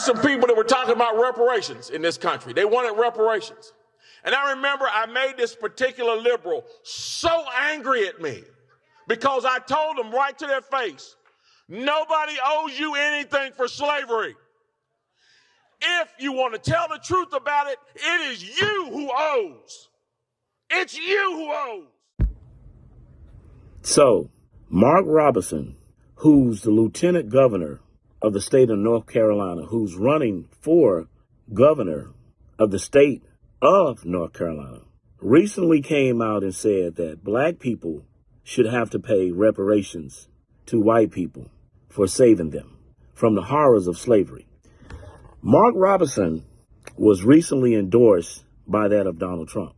Some people that were talking about reparations in this country. They wanted reparations. And I remember I made this particular liberal so angry at me because I told them right to their face, nobody owes you anything for slavery. If you want to tell the truth about it, it is you who owes. It's you who owes. So, Mark Robinson, who's the lieutenant governor of the state of North Carolina, who's running for governor of the state of North Carolina, recently came out and said that black people should have to pay reparations to white people for saving them from the horrors of slavery. Mark Robinson was recently endorsed by that of Donald Trump.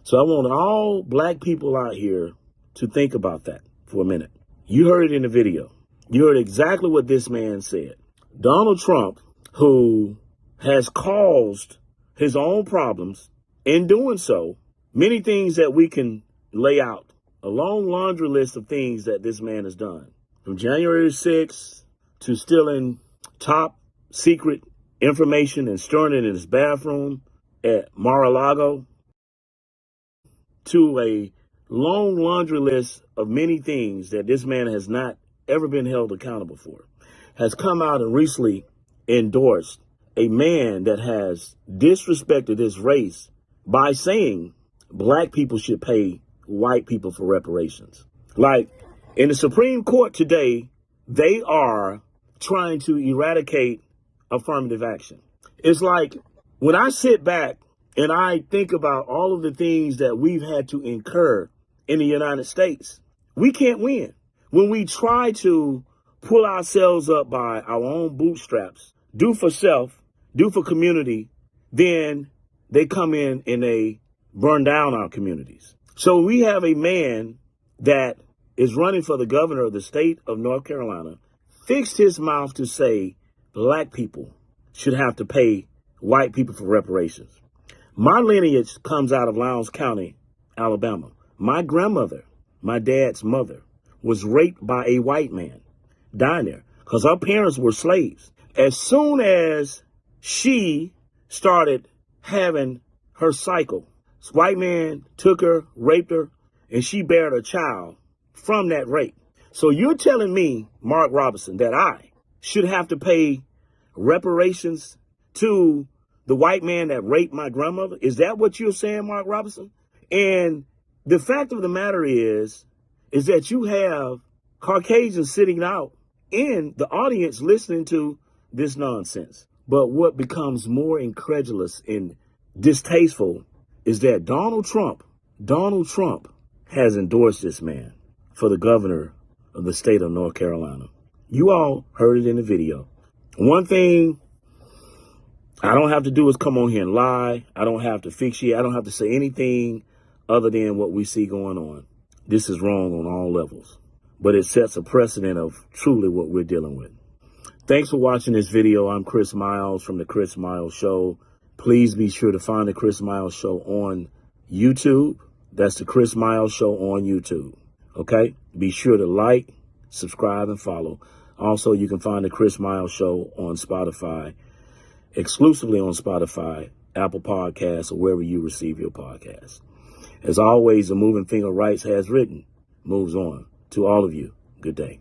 So I want all black people out here to think about that for a minute. You heard it in the video. You heard exactly what this man said. Donald Trump, who has caused his own problems in doing so, many things that we can lay out, a long laundry list of things that this man has done. From January 6th to stealing top secret information and storing it in his bathroom at Mar-a-Lago, to a long laundry list of many things that this man has not ever been held accountable for, has come out and recently endorsed a man that has disrespected his race by saying black people should pay white people for reparations. Like in the Supreme Court today, they are trying to eradicate affirmative action. It's like when I sit back and I think about all of the things that we've had to incur in the United States, we can't win. When we try to pull ourselves up by our own bootstraps, do for self, do for community, then they come in and they burn down our communities. So we have a man that is running for the governor of the state of North Carolina, fixed his mouth to say black people should have to pay white people for reparations. My lineage comes out of Lowndes County, Alabama. My grandmother, my dad's mother, was raped by a white man down there because her parents were slaves. As soon as she started having her cycle, this white man took her, raped her, and she bared a child from that rape. So you're telling me, Mark Robinson, that I should have to pay reparations to the white man that raped my grandmother? Is that what you're saying, Mark Robinson? And the fact of the matter is that you have Caucasians sitting out in the audience listening to this nonsense. But what becomes more incredulous and distasteful is that Donald Trump has endorsed this man for the governor of the state of North Carolina. You all heard it in the video. One thing I don't have to do is come on here and lie. I don't have to fix you. I don't have to say anything other than what we see going on. This is wrong on all levels, but it sets a precedent of truly what we're dealing with. Thanks for watching this video. I'm Chris Miles from The Chris Miles Show. Please be sure to find The Chris Miles Show on YouTube. That's The Chris Miles Show on YouTube. Okay? Be sure to like, subscribe, and follow. Also, you can find The Chris Miles Show on Spotify, exclusively on Spotify, Apple Podcasts, or wherever you receive your podcasts. As always, the Moving Finger Rights has written, moves on. To all of you, good day.